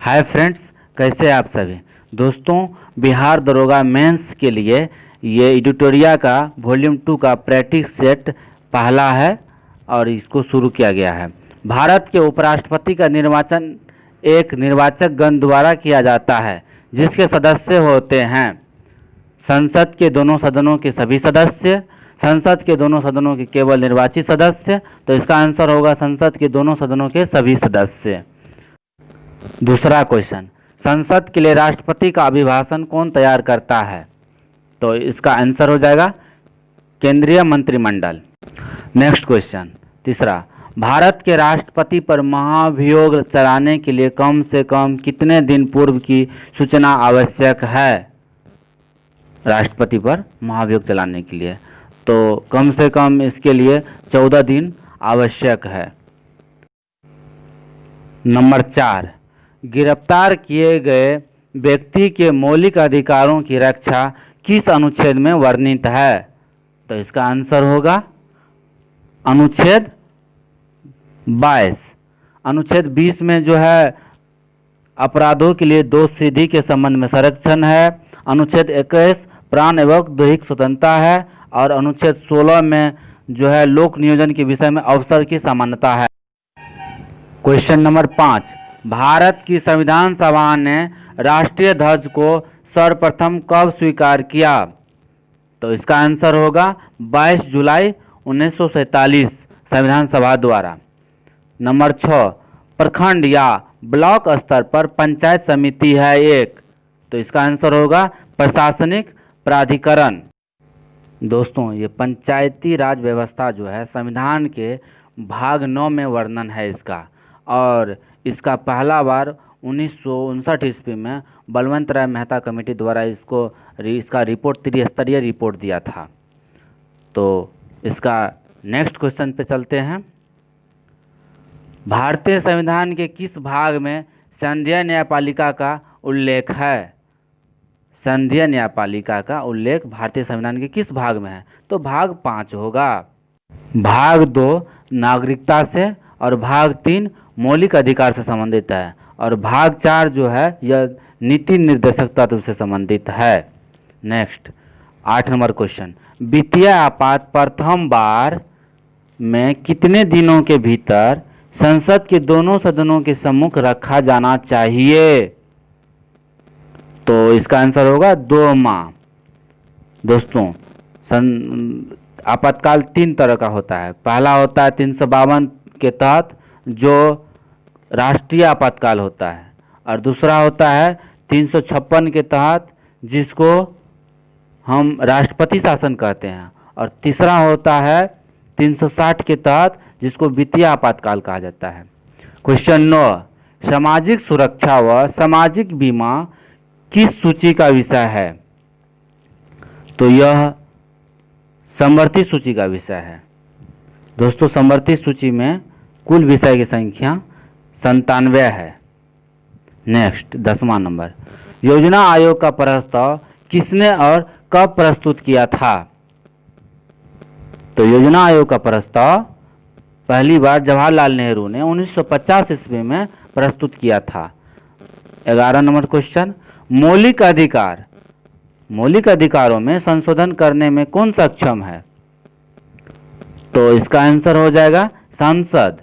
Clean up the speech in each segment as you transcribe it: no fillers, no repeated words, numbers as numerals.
Hi friends, कैसे हैं आप सभी दोस्तों। बिहार दरोगा मेंस के लिए ये एडिटोरिया का वॉल्यूम 2 का प्रैक्टिस सेट पहला है और इसको शुरू किया गया है। भारत के उपराष्ट्रपति का निर्वाचन एक निर्वाचक गण द्वारा किया जाता है, जिसके सदस्य होते हैं संसद के दोनों सदनों के सभी सदस्य, संसद के दोनों सदनों के केवल निर्वाचित सदस्य। तो इसका आंसर होगा संसद के दोनों सदनों के सभी सदस्य। दूसरा क्वेश्चन, संसद के लिए राष्ट्रपति का अभिभाषण कौन तैयार करता है? तो इसका आंसर हो जाएगा केंद्रीय मंत्रिमंडल। नेक्स्ट क्वेश्चन, तीसरा, भारत के राष्ट्रपति पर महाभियोग चलाने के लिए कम से कम कितने दिन पूर्व की सूचना आवश्यक है? राष्ट्रपति पर महाभियोग चलाने के लिए तो कम से कम इसके लिए 14 दिन आवश्यक है। नंबर 4, गिरफ्तार किए गए व्यक्ति के मौलिक अधिकारों की रक्षा किस अनुच्छेद में वर्णित है? तो इसका आंसर होगा अनुच्छेद 22। अनुच्छेद 20 में जो है अपराधों के लिए दोष सिद्धि के संबंध में संरक्षण है। अनुच्छेद 21 प्राण एवं दैहिक स्वतंत्रता है और अनुच्छेद 16 में जो है लोक नियोजन के विषय में अवसर की समानता है। क्वेश्चन नंबर 5, भारत की संविधान सभा ने राष्ट्रीय ध्वज को सर्वप्रथम कब स्वीकार किया? तो इसका आंसर होगा 22 जुलाई 1947 संविधान सभा द्वारा। नंबर 6, प्रखंड या ब्लॉक स्तर पर पंचायत समिति है एक, तो इसका आंसर होगा प्रशासनिक प्राधिकरण। दोस्तों, ये पंचायती राज व्यवस्था जो है संविधान के भाग 9 में वर्णन है इसका, और इसका पहला बार 1959 ईस्वी में बलवंत राय मेहता कमेटी द्वारा इसका रिपोर्ट त्रिस्तरीय रिपोर्ट दिया था। तो इसका नेक्स्ट क्वेश्चन पे चलते हैं। भारतीय संविधान के किस भाग में संघीय न्यायपालिका का उल्लेख है? संघीय न्यायपालिका का उल्लेख भारतीय संविधान के किस भाग में है? तो भाग 5 होगा। भाग 2 नागरिकता से और भाग 3 मौलिक अधिकार से संबंधित है और भाग 4 जो है यह नीति निर्देशक तत्व से संबंधित है। नेक्स्ट 8 नंबर क्वेश्चन, वित्तीय आपात प्रथम बार में कितने दिनों के भीतर संसद के दोनों सदनों के सम्मुख रखा जाना चाहिए? तो इसका आंसर होगा 2 माह। दोस्तों, आपातकाल 3 तरह का होता है। पहला होता है 352 के तहत जो राष्ट्रीय आपातकाल होता है, और दूसरा होता है 356 के तहत जिसको हम राष्ट्रपति शासन कहते हैं, और तीसरा होता है 360 के तहत जिसको वित्तीय आपातकाल कहा जाता है। क्वेश्चन 9, सामाजिक सुरक्षा व सामाजिक बीमा किस सूची का विषय है? तो यह समवर्ती सूची का विषय है। दोस्तों, समवर्ती सूची में कुल विषय की संख्या 97 है। नेक्स्ट 10वां नंबर, योजना आयोग का प्रस्ताव किसने और कब प्रस्तुत किया था? तो योजना आयोग का प्रस्ताव पहली बार जवाहरलाल नेहरू ने 1950 ईस्वी में प्रस्तुत किया था। 11 नंबर क्वेश्चन, मौलिक अधिकार, मौलिक अधिकारों में संशोधन करने में कौन सक्षम है? तो इसका आंसर हो जाएगा संसद।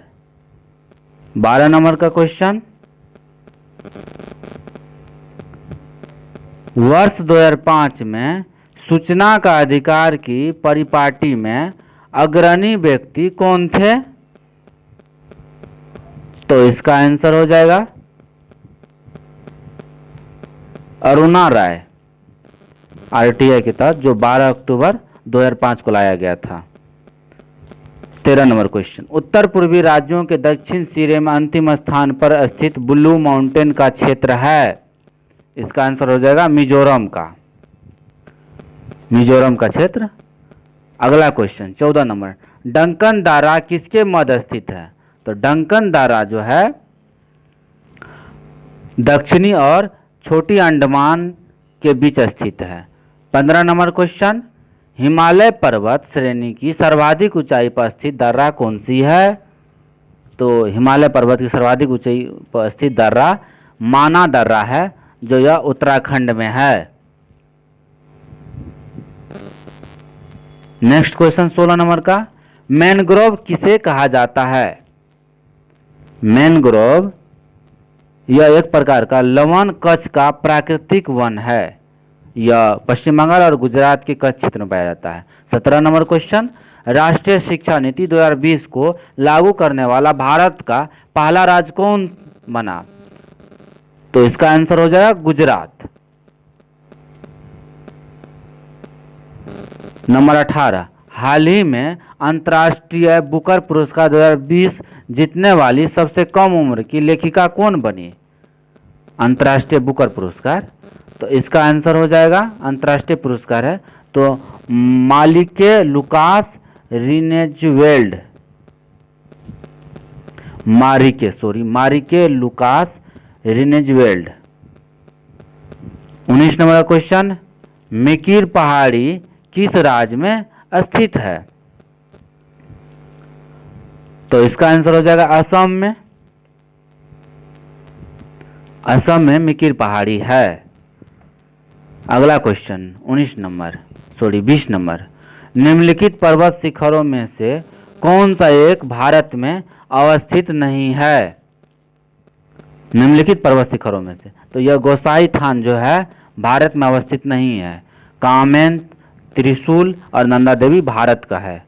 12 नंबर का क्वेश्चन, वर्ष 2005 में सूचना का अधिकार की परिपाटी में अग्रणी व्यक्ति कौन थे? तो इसका आंसर हो जाएगा अरुणा राय, आरटीआई के तहत, जो 12 अक्टूबर 2005 को लाया गया था। 13 नंबर क्वेश्चन, उत्तर पूर्वी राज्यों के दक्षिण सिरे में अंतिम स्थान पर स्थित ब्लू माउंटेन का क्षेत्र है? इसका आंसर हो जाएगा मिजोरम का, मिजोरम का क्षेत्र। अगला क्वेश्चन 14 नंबर, डंकन दारा किसके मध्य स्थित है? तो डंकन दारा जो है दक्षिणी और छोटी अंडमान के बीच स्थित है। 15 नंबर क्वेश्चन, हिमालय पर्वत श्रेणी की सर्वाधिक ऊंचाई पर स्थित दर्रा कौन सी है? तो हिमालय पर्वत की सर्वाधिक ऊंचाई पर स्थित दर्रा माना दर्रा है, जो यह उत्तराखंड में है। नेक्स्ट क्वेश्चन 16 नंबर का, मैनग्रोव किसे कहा जाता है? मैनग्रोव यह एक प्रकार का लवण कच्छ का प्राकृतिक वन है। यह पश्चिम बंगाल और गुजरात के कच्छ क्षेत्र में पाया जाता है। 17 नंबर क्वेश्चन, राष्ट्रीय शिक्षा नीति 2020 को लागू करने वाला भारत का पहला राज्य कौन बना? तो इसका आंसर हो जाएगा गुजरात। नंबर 18, हाल ही में अंतर्राष्ट्रीय बुकर पुरस्कार 2020 जीतने वाली सबसे कम उम्र की लेखिका कौन बनी? अंतर्राष्ट्रीय बुकर पुरस्कार, तो इसका आंसर हो जाएगा, अंतर्राष्ट्रीय पुरस्कार है तो मालिके लुकास रिनेजवेल्ड, मारिके लुकास रिनेजवेल्ड। 19 नंबर का क्वेश्चन, मिकिर पहाड़ी किस राज्य में स्थित है? तो इसका आंसर हो जाएगा असम में। असम में मिकिर पहाड़ी है। अगला क्वेश्चन 20 नंबर, निम्नलिखित पर्वत शिखरों में से कौन सा एक भारत में अवस्थित नहीं है? निम्नलिखित पर्वत शिखरों में से, तो यह गोसाई थान जो है भारत में अवस्थित नहीं है। कामेन, त्रिशूल और नंदा देवी भारत का है।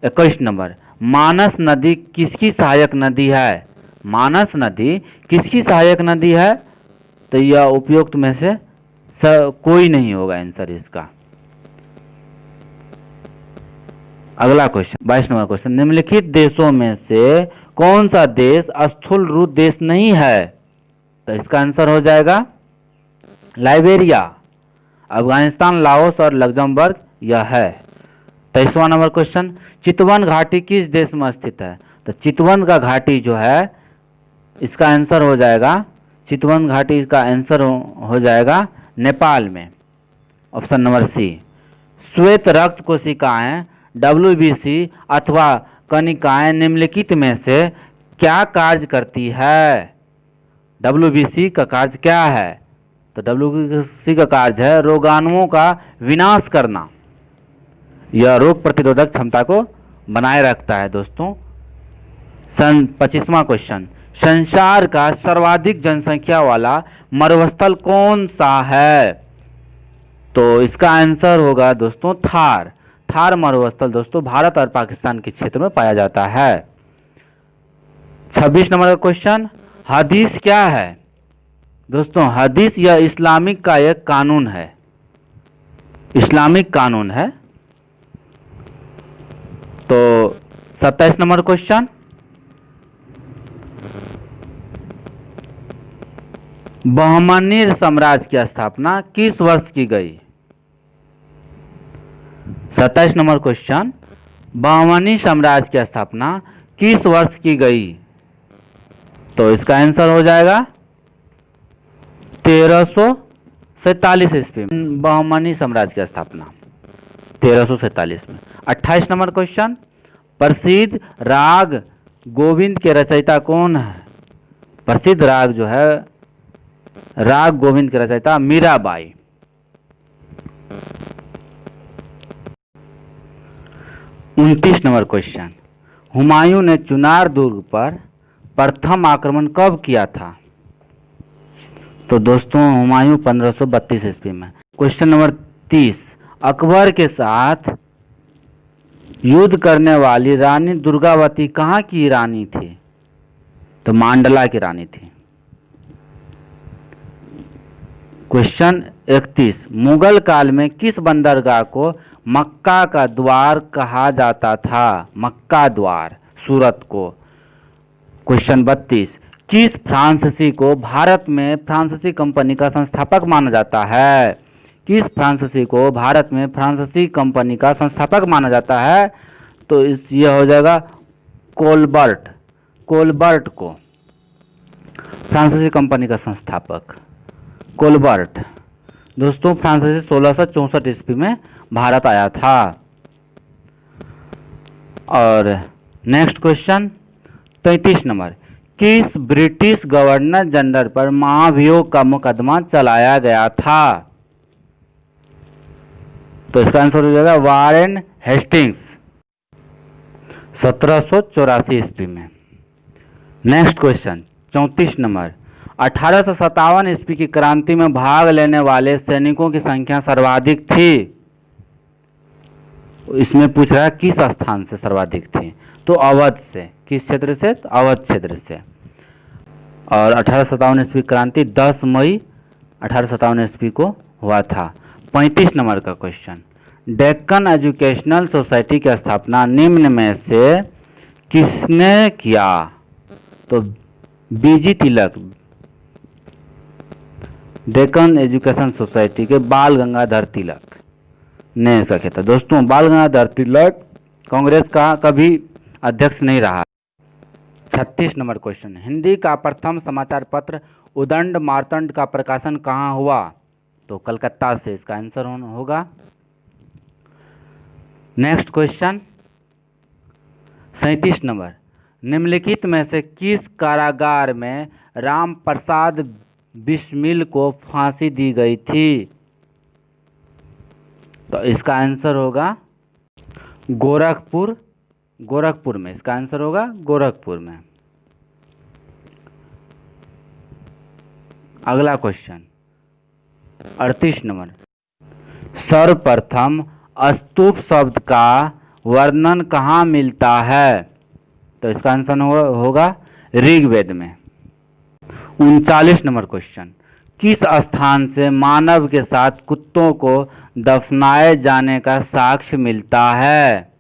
21 नंबर, मानस नदी किसकी सहायक नदी है? मानस नदी किसकी सहायक नदी है? तो यह उपयुक्त में से कोई नहीं होगा आंसर इसका। अगला क्वेश्चन 22 नंबर क्वेश्चन, निम्नलिखित देशों में से कौन सा देश स्थूल रूप देश नहीं है? तो इसका आंसर हो जाएगा लाइबेरिया, अफगानिस्तान, लाओस और लग्जमबर्ग यह है। 23वां नंबर क्वेश्चन, चितवन घाटी किस देश में स्थित है? तो चितवन का घाटी जो है इसका आंसर हो जाएगा, चितवन घाटी का आंसर हो जाएगा नेपाल में, ऑप्शन नंबर सी। श्वेत रक्त कोशिकाएं WBC अथवा कणिकाएं निम्नलिखित में से क्या कार्य करती है? WBC का कार्य क्या है? तो WBC का कार्य है रोगाणुओं का विनाश करना। यह रोग प्रतिरोधक क्षमता को बनाए रखता है दोस्तों। 25वां क्वेश्चन, संसार का सर्वाधिक जनसंख्या वाला मरुस्थल कौन सा है? तो इसका आंसर होगा दोस्तों थार। थार मरुस्थल दोस्तों भारत और पाकिस्तान के क्षेत्र में पाया जाता है। 26 नंबर का क्वेश्चन, हदीस क्या है? दोस्तों हदीस यह इस्लामिक का एक कानून है, इस्लामिक कानून है। तो 27 नंबर क्वेश्चन, बहमनी साम्राज्य की स्थापना किस वर्ष की गई? 27 नंबर क्वेश्चन, बहमनी साम्राज्य की स्थापना किस वर्ष की गई? तो इसका आंसर हो जाएगा 1347 ईस्वी में बहमनी साम्राज्य की स्थापना 1347 में। 28 नंबर क्वेश्चन, प्रसिद्ध राग गोविंद के रचयिता कौन है? प्रसिद्ध राग जो है राग गोविंद के रचयिता मीराबाई। 29 नंबर क्वेश्चन, हुमायूं ने चुनार दुर्ग पर प्रथम आक्रमण कब किया था? तो दोस्तों हुमायूं 1532 ईस्वी में। क्वेश्चन नंबर 30, अकबर के साथ युद्ध करने वाली रानी दुर्गावती कहाँ की रानी थी? तो मांडला की रानी थी। क्वेश्चन 31, मुगल काल में किस बंदरगाह को मक्का का द्वार कहा जाता था? मक्का द्वार, सूरत को। क्वेश्चन 32, किस फ्रांसीसी को भारत में फ्रांसीसी कंपनी का संस्थापक माना जाता है? किस फ्रांसीसी को भारत में फ्रांसीसी कंपनी का संस्थापक माना जाता है? तो यह हो जाएगा कोलबर्ट, कोलबर्ट को फ्रांसीसी कंपनी का संस्थापक कोलबर्ट। दोस्तों फ्रांसीसी 1664 ईस्वी में भारत आया था। और नेक्स्ट क्वेश्चन 33 नंबर, किस ब्रिटिश गवर्नर जनरल पर महाभियोग का मुकदमा चलाया गया था? तो इसका आंसर हो जाएगा वारेन हेस्टिंग्स, 1784 ईस्वी में। नेक्स्ट क्वेश्चन 34 नंबर, 1857 ईस्वी की क्रांति में भाग लेने वाले सैनिकों की संख्या सर्वाधिक थी। इसमें पूछ रहा है किस स्थान से सर्वाधिक थी? तो अवध से। किस क्षेत्र से? तो अवध क्षेत्र से। और 1857 ईस्वी क्रांति 10 मई 1857 ईस्वी को हुआ था। 35 नंबर का क्वेश्चन, डेक्कन एजुकेशनल सोसाइटी की स्थापना निम्न में से किसने किया? तो बीजी तिलक, डेक्कन एजुकेशन सोसाइटी के बाल गंगाधर तिलक ने इसका किया था। दोस्तों, बाल गंगाधर तिलक कांग्रेस का कभी अध्यक्ष नहीं रहा। 36 नंबर क्वेश्चन, हिंदी का प्रथम समाचार पत्र उदंड मार्तंड का प्रकाशन कहाँ हुआ? तो कलकत्ता से। इसका आंसर होगा। नेक्स्ट क्वेश्चन 37 नंबर, निम्नलिखित में से किस कारागार में राम प्रसाद बिस्मिल को फांसी दी गई थी? तो इसका आंसर होगा गोरखपुर, गोरखपुर में। इसका आंसर होगा गोरखपुर में। अगला क्वेश्चन 38 नंबर, सर्वप्रथम स्तूप शब्द का वर्णन कहाँ मिलता है? तो इसका आंसर होगा ऋग्वेद में। 39 नंबर क्वेश्चन, किस स्थान से मानव के साथ कुत्तों को दफनाए जाने का साक्ष्य मिलता है?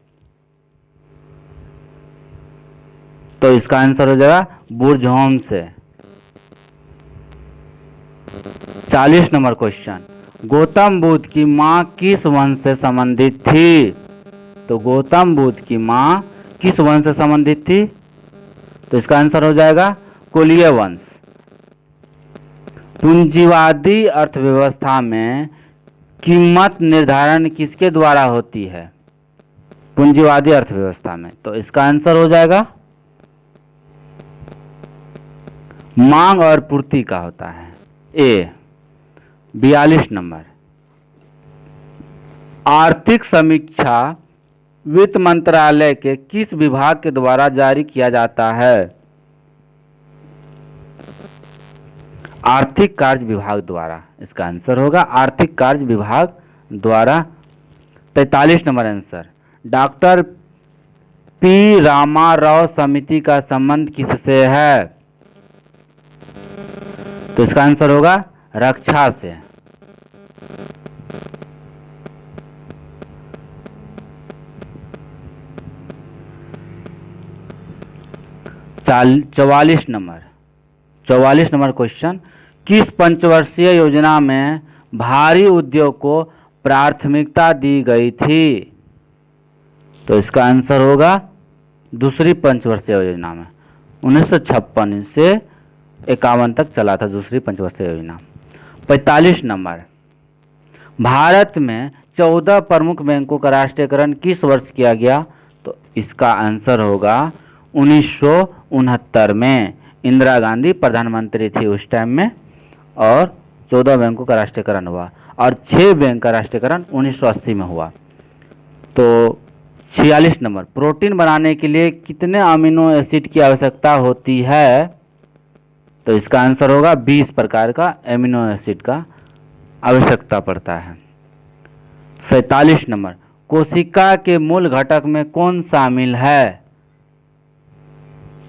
तो इसका आंसर हो जाएगा बुर्जहोम से। 40 नंबर क्वेश्चन, गौतम बुद्ध की मां किस वंश से संबंधित थी? तो गौतम बुद्ध की मां किस वंश से संबंधित थी? तो इसका आंसर हो जाएगा कोलीय वंश। पूंजीवादी अर्थव्यवस्था में कीमत निर्धारण किसके द्वारा होती है? पूंजीवादी अर्थव्यवस्था में। तो इसका आंसर हो जाएगा मांग और पूर्ति का होता है, ए। 42 नंबर, आर्थिक समीक्षा वित्त मंत्रालय के किस विभाग के द्वारा जारी किया जाता है? आर्थिक कार्य विभाग द्वारा। इसका आंसर होगा आर्थिक कार्य विभाग द्वारा। 43 number answer, doctor P Ramarao समिति का संबंध किससे है? तो इसका आंसर होगा रक्षा से। 44 नंबर क्वेश्चन, किस पंचवर्षीय योजना में भारी उद्योग को प्राथमिकता दी गई थी? तो इसका आंसर होगा दूसरी पंचवर्षीय योजना में। 1956 से 51 तक चला था दूसरी पंचवर्षीय योजना। 45 नंबर, भारत में 14 प्रमुख बैंकों का राष्ट्रीयकरण किस वर्ष किया गया? तो इसका आंसर होगा 1969 में। इंदिरा गांधी प्रधानमंत्री थी उस टाइम में, और 14 बैंकों का राष्ट्रीयकरण हुआ, और 6 बैंक का राष्ट्रीयकरण 1980 में हुआ। तो 46 नंबर, प्रोटीन बनाने के लिए कितने अमीनो एसिड की आवश्यकता होती है? तो इसका आंसर होगा 20 प्रकार का एमिनो एसिड का आवश्यकता पड़ता है। 47 नंबर, कोशिका के मूल घटक में कौन शामिल है?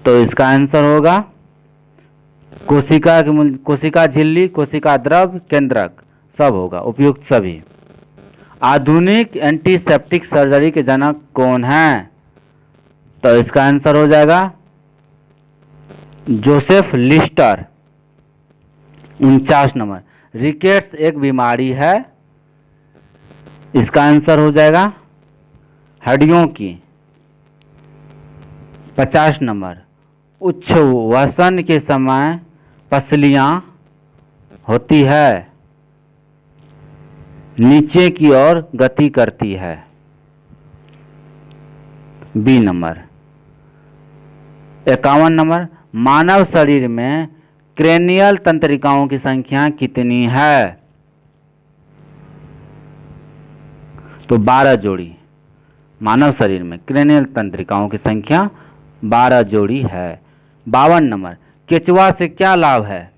तो इसका आंसर होगा कोशिका झिल्ली, कोशिका द्रव, केंद्रक, सब होगा, उपयुक्त सभी। आधुनिक एंटीसेप्टिक सर्जरी के जनक कौन हैं? तो इसका आंसर हो जाएगा जोसेफ लिस्टर। 49 नंबर, रिकेट्स एक बीमारी है। इसका आंसर हो जाएगा हड्डियों की। 50 नंबर, उच्छ्वसन के समय पसलियां होती है, नीचे की ओर गति करती है। B number. 51 नंबर, मानव शरीर में क्रेनियल तंत्रिकाओं की संख्या कितनी है? तो 12 जोड़ी। मानव शरीर में क्रेनियल तंत्रिकाओं की संख्या 12 जोड़ी है। 52 नंबर, केचुआ से क्या लाभ है?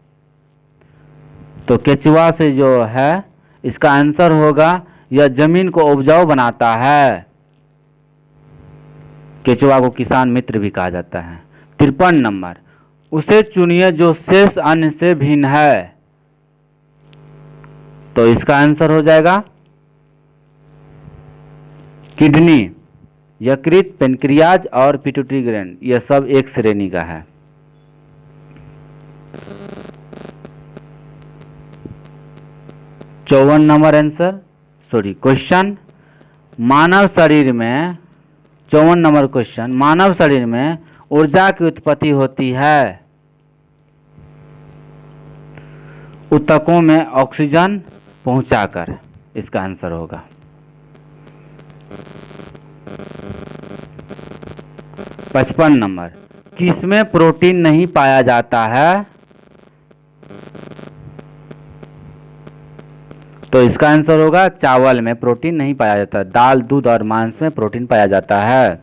तो केचुआ से जो है इसका आंसर होगा यह जमीन को उपजाऊ बनाता है। केचुआ को किसान मित्र भी कहा जाता है। 53 नंबर, उसे चुनिए जो शेष अन्य से भिन्न है। तो इसका आंसर हो जाएगा किडनी, यकृत, पेनक्रियाज और पिट्यूटरी ग्लैंड, यह सब एक श्रेणी का है। चौवन नंबर आंसर, सॉरी क्वेश्चन, मानव शरीर में 54 नंबर क्वेश्चन, मानव शरीर में ऊर्जा की उत्पत्ति होती है ऊतकों में ऑक्सीजन पहुंचाकर। इसका आंसर होगा 55 नंबर, किसमें प्रोटीन नहीं पाया जाता है? तो इसका आंसर होगा चावल में प्रोटीन नहीं पाया जाता, दाल, दूध और मांस में प्रोटीन पाया जाता है।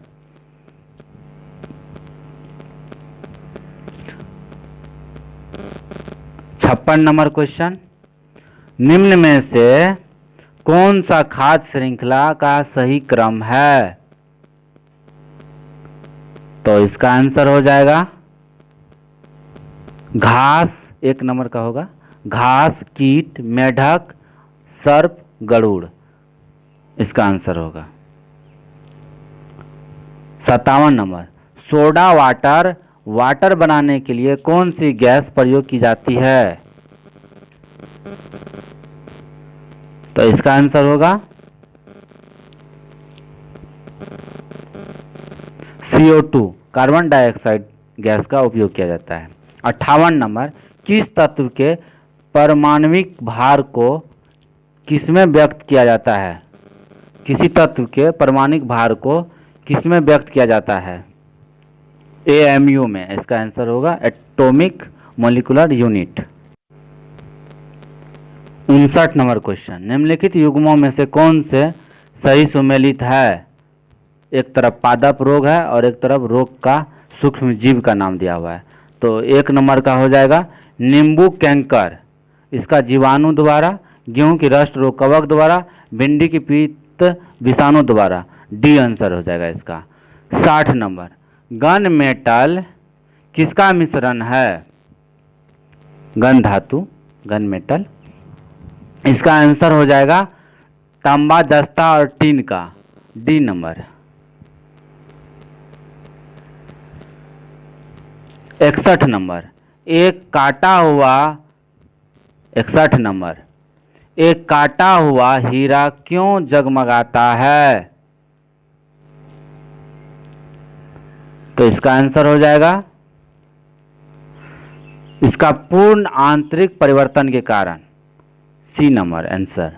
56 नंबर क्वेश्चन, निम्न में से कौन सा खाद्य श्रृंखला का सही क्रम है? तो इसका आंसर हो जाएगा घास, 1 नंबर का होगा, घास, कीट, मेढक, सर्प, गरुड़, इसका आंसर होगा। 57 नंबर, सोडा वाटर बनाने के लिए कौन सी गैस प्रयोग की जाती है? तो इसका आंसर होगा CO2, कार्बन डाइऑक्साइड गैस का उपयोग किया जाता है। 58 नंबर, किस तत्व के परमाणविक भार को किसमें व्यक्त किया जाता है? किसी तत्व के परमाणविक भार को किसमें व्यक्त किया जाता है? AMU में। इसका आंसर होगा atomic molecular unit. 59 number question, निम्नलिखित युग्मों में से कौन से सही सुमेलित है? एक तरफ पादप रोग है और एक तरफ रोग का सूक्ष्म जीव का नाम दिया हुआ है। तो 1 नंबर का हो जाएगा नींबू कैंकर, इसका जीवाणु द्वारा, गेहूं की रस्ट रोग कवक द्वारा, भिंडी की पीत विषाणु द्वारा। डी आंसर हो जाएगा इसका। 60 नंबर, गन मेटल किसका मिश्रण है? गन धातु, गन मेटल, इसका आंसर हो जाएगा तांबा, जस्ता और टीन का। D number. 61 नंबर, एक काटा हुआ 61 नंबर, एक काटा हुआ हीरा क्यों जगमगाता है? तो इसका आंसर हो जाएगा इसका पूर्ण आंतरिक परिवर्तन के कारण। C number answer.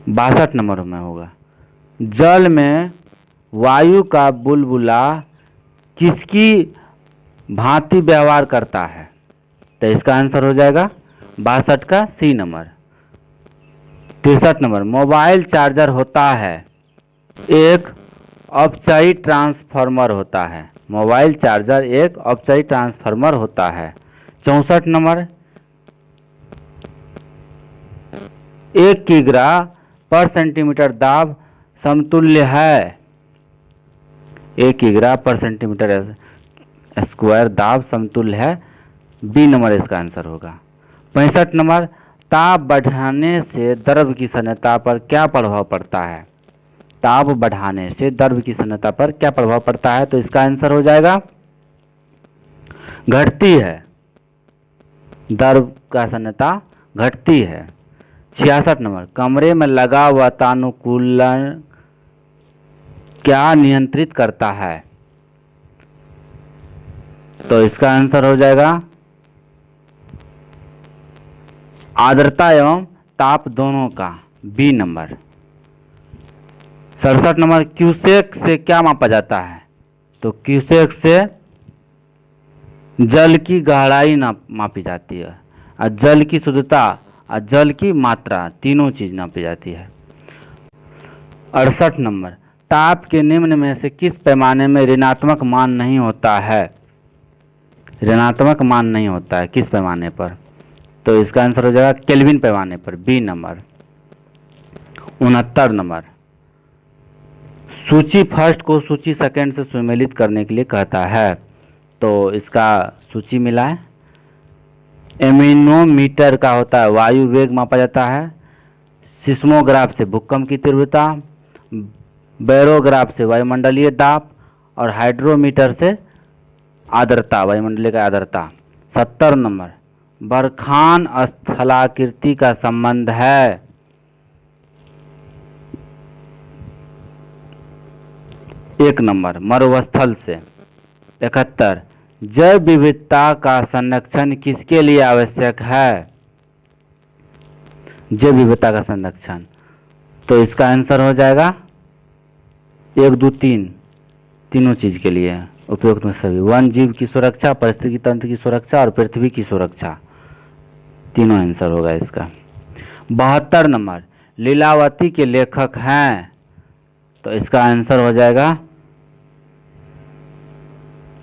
बासठ नंबर में होगा, जल में वायु का बुलबुला किसकी भांति व्यवहार करता है? तो इसका आंसर हो जाएगा 62 का C number. 63 number, mobile charger होता है, एक अपचयी ट्रांसफार्मर होता है। मोबाइल चार्जर एक अपचयी ट्रांसफार्मर होता है। 64 नंबर, 1 किग्रा पर सेंटीमीटर दाब समतुल्य है। 1 किग्रा पर सेंटीमीटर स्क्वायर दाब समतुल्य है। बी नंबर इसका आंसर होगा। 65 नंबर, ताप बढ़ाने से द्रव की सांद्रता पर क्या प्रभाव पड़ता है? ताप बढ़ाने से द्रव की सांद्रता पर क्या प्रभाव पड़ता है? तो इसका आंसर हो जाएगा घटती है, द्रव का सांद्रता घटती है। 66 नंबर, कमरे में लगा हुआ वातानुकूलन क्या नियंत्रित करता है? तो इसका आंसर हो जाएगा आर्द्रता एवं ताप दोनों का, बी नंबर। 67 नंबर, क्यूसेक से क्या मापा जाता है? तो क्यूसेक से जल की गहराई मापी जाती है, और जल की शुद्धता और जल की मात्रा, तीनों चीज नापी जाती है। 68 नंबर, ताप के निम्न में से किस पैमाने में ऋणात्मक मान नहीं होता है? ऋणात्मक मान नहीं होता है किस पैमाने पर? तो इसका आंसर हो जाएगा केल्विन पैमाने पर, बी नंबर। 69 नंबर, सूची फर्स्ट को सूची सेकंड से सुमेलित करने के लिए कहता है, तो इसका सूची मिला है। एमिनोमीटर का होता है वायु वेग मापा जाता है, सिस्मोग्राफ से भूकंप की तीव्रता, बैरोग्राफ से वायुमंडलीय दाब, और हाइड्रोमीटर से आर्द्रता, वायुमंडलीय का आर्द्रता। 70 नंबर, बरखान स्थलाकृति का संबंध है। एक नंबर, मरुस्थल से। 71, जैव विविधता का संरक्षण किसके लिए आवश्यक है? जैव विविधता का संरक्षण, तो इसका आंसर हो जाएगा 1, 2, 3, तीनों चीज के लिए उपयुक्त में सभी। वन जीव की सुरक्षा, पारिस्थितिकी तंत्र की सुरक्षा और पृथ्वी की सुरक्षा, तीनों आंसर होगा इसका। 72 नंबर, लीलावती के लेखक हैं, तो इसका आंसर हो जाएगा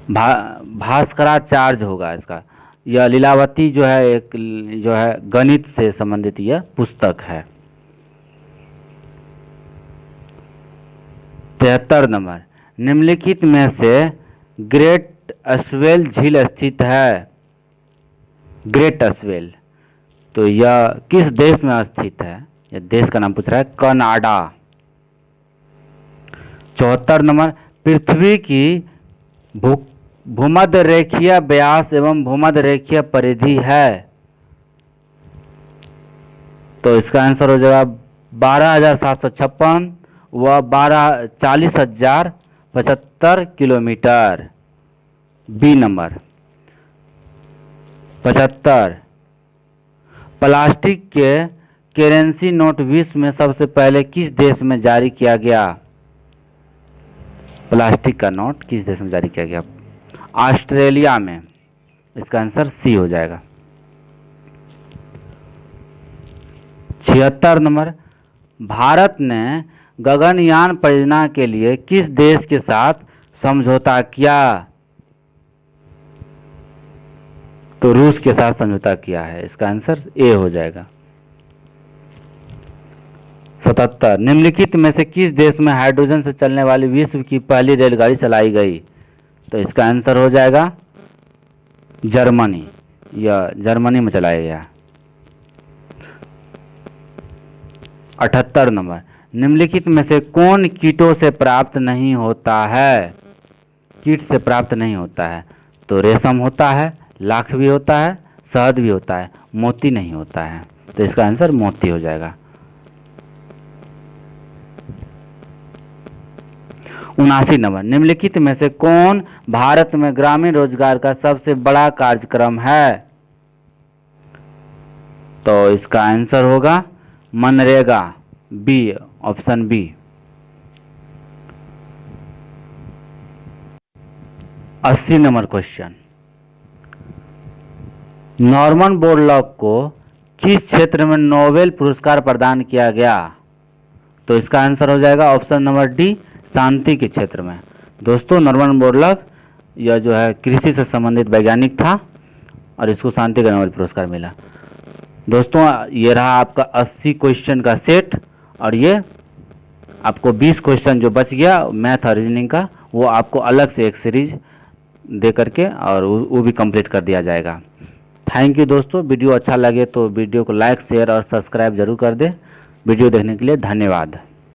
भास्कराचार्य होगा इसका। यह लीलावती जो है एक जो है गणित से संबंधित यह पुस्तक है। 73 नंबर, निम्नलिखित में से ग्रेट अस्वेल झील स्थित है? ग्रेट अस्वेल, तो यह किस देश में स्थित है? यह देश का नाम पूछ रहा है, कनाडा। 74 नंबर, पृथ्वी की भूमध्य रेखीय व्यास एवं भूमध्य रेखीय परिधि है, तो इसका आंसर हो जाएगा 12,756 व 40,075 किलोमीटर, बी नंबर। 75, प्लास्टिक के करेंसी नोट विश्व में सबसे पहले किस देश में जारी किया गया? प्लास्टिक का नोट किस देश में जारी किया गया? ऑस्ट्रेलिया में, इसका आंसर सी हो जाएगा। 76 नंबर, भारत ने गगनयान परियोजना के लिए किस देश के साथ समझौता किया? तो रूस के साथ समझौता किया है, इसका आंसर ए हो जाएगा। 77, निम्नलिखित में से किस देश में हाइड्रोजन से चलने वाली विश्व की पहली रेलगाड़ी चलाई गई? तो इसका आंसर हो जाएगा जर्मनी, यह जर्मनी में चलाया गया। 78 नंबर, निम्नलिखित में से कौन कीटों से प्राप्त नहीं होता है? कीट से प्राप्त नहीं होता है, तो रेशम होता है, लाख भी होता है, शहद भी होता है, मोती नहीं होता है, तो इसका आंसर मोती हो जाएगा। 79 नंबर, निम्नलिखित में से कौन भारत में ग्रामीण रोजगार का सबसे बड़ा कार्यक्रम है? तो इसका आंसर होगा MNREGA, B, option B. 80 number question, Norman Borlaug को किस क्षेत्र में नोबेल पुरस्कार प्रदान किया गया? तो इसका आंसर हो जाएगा ऑप्शन नंबर डी, शांति के क्षेत्र में। दोस्तों, नॉर्मन बोरलॉग यह जो है कृषि से संबंधित वैज्ञानिक था और इसको शांति का नोबेल पुरस्कार मिला। दोस्तों, ये रहा आपका 80 क्वेश्चन का सेट, और ये आपको 20 क्वेश्चन जो बच गया मैथ और रीजनिंग का, वो आपको अलग से एक सीरीज दे करके और वो भी कंप्लीट कर दिया जाएगा। थैंक यू दोस्तों। वीडियो अच्छा लगे तो वीडियो को लाइक, शेयर और सब्सक्राइब जरूर कर दें। वीडियो देखने के लिए धन्यवाद।